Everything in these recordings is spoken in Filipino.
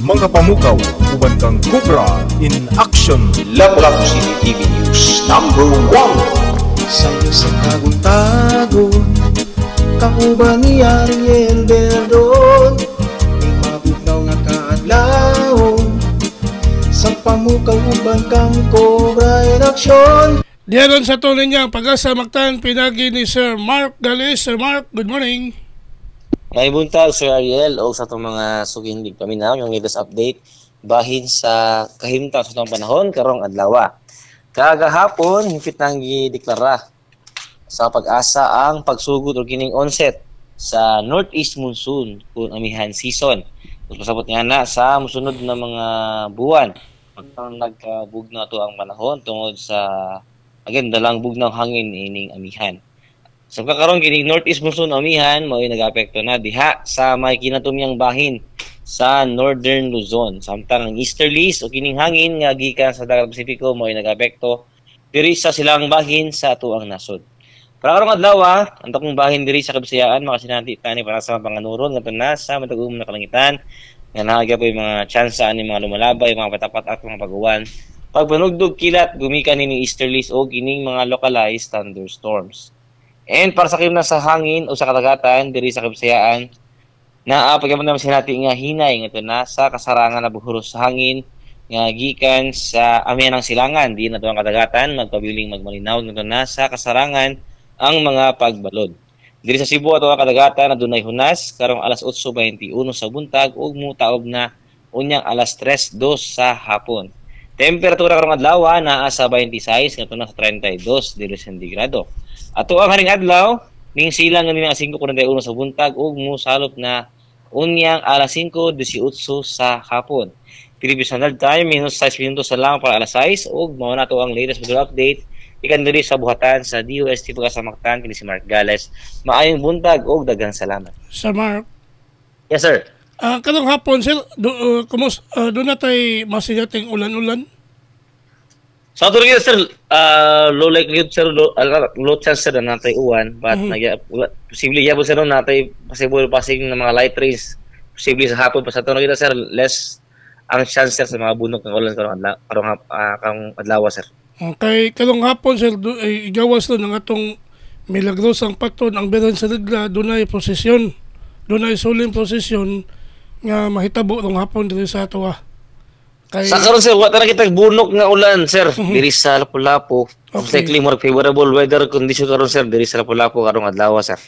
Mga pamukaw, uban kang Cobra in action. Lapu-Lapu City TV News #1. Sa'yo sa tagong-tagong kauban ni Ariel Verdon, may mabugnaw nga kaadlaw sa pamukaw uban kang Cobra in action. Diyan sa tunay niya Pag-asa Mactan, pinagi ni Sir Mark Galis. Sir Mark, good morning. May buntag Sir Ariel o sa itong mga sugindig paminaw yung latest update bahin sa kahimtang sa itong panahon karong adlaw. Kagahapon higit nang gideklara sa Pag-asa ang pagsugod o kining onset sa northeast monsoon kung amihan season. Pasabot nga na sa musunod na mga buwan pagkang nagkabugnaw to ang panahon tungod sa dalang bugnaw hangin ining amihan. Sa kakaroon kining northeast monsoon amihan mao nag-apekto na diha sa may kinatumyang bahin sa northern Luzon. Samtang ang easterlies o kining hangin nga gikan sa dagat Pasipiko mao nag-apekto diri sa silang bahin sa atuang nasod. Para karong adlaw ang takong bahin diri sa Kabisayaan makasinati tani para sa panganuron ngadto na sa matag-um na kalangitan nga naagya po yung mga tsansa ani mga lumalabay, mga patapat at mga paguwan. Pagpanugdog kilat gumikan ni easterlies o kining mga localized thunderstorms. And para sa kimna sa hangin o sa kadagatan diri sa Kabisayaan, pagyaman naman sinati nga hinay nga na sa kasarangan na buhuros sa hangin nga gikan sa amihan ng silangan di na ang kadagatan magpabiling magmalinaw nga na sa kasarangan ang mga pagbalod. Diri sa Cebu ato ang kadagatan na dunay hunas karong alas 8:21 sa buntag ug mutaob na unyang alas 3:02 sa hapon. Temperatura karong adlaw naa sa 26 ngadto na sa 32 degrees sentigrado. Ato ang haring adlaw ning silang nga nila 5:41 sa buntag ug mosalop na unyang alas 5:18 sa hapon. Philippine Standard Time -6 minutos sa lang para alas 6 ug mao na to ang latest weather update ikan diri sa buhatan sa DOST Pag-asa Mactan kini si Mark Gales. Maayong buntag ug daghang salamat. Sir Mark. Yes sir. Kanong hapon sir, doon na tayo masigating ulan-ulan? Sa ato rin sir, low likelihood sir, low chance sir na natay uwan, but posible yabo sir natay possible passing ng mga light rains, posible sa hapon pa sa ato rin sir, less ang chance sir sa mga bunok ng ulan karong adlaw sir. Okay, kanong hapon sir, igawas doon ng atong milagrosang paton ang beran sa Regla, doon ay prosesyon, doon ay suling prosesyon nga mahitabo ng hapon diri sa ato Sa karon sir, wala na kitag bunok nga ulan sir diri sa Lapu-Lapu. Okay. Likely more favorable weather condition karon sir diri sa Lapu-Lapu karong adlaw sir.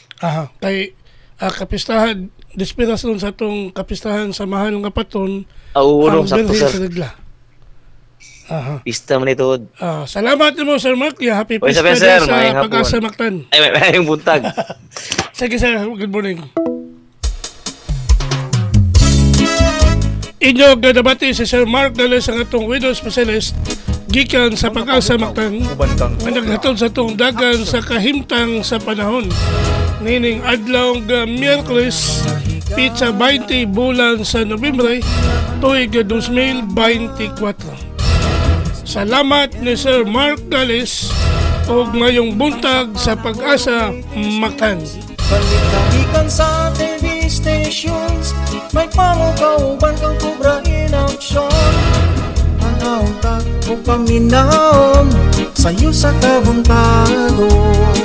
Kay kapistahan dispiras sa atong kapistahan sa mahal nga paton ang sakto sir. Sa Regla. Pista man ito. Salamat mo Sir Mark. Happy pista sir, sa Pag-asa Mactan. Ay may buntag. Sige sir, good morning. Inyo gadabati si Sir Mark Gales ang atong widow specialist gikan sa Pag-asa Mactan ang naghatod sa atong dagan sa kahimtang sa panahon nining adlaw nga Miyerkules pizza 20 bulan sa Nobyembre tuig 2024. Salamat ni Sir Mark Gales o ngayong buntag sa Pag-asa Mactan. Balikan sa TV stations, may pamukaw-uban kang Cobra in action. Panawag o paminaw, sa'yo sa kabuntagon.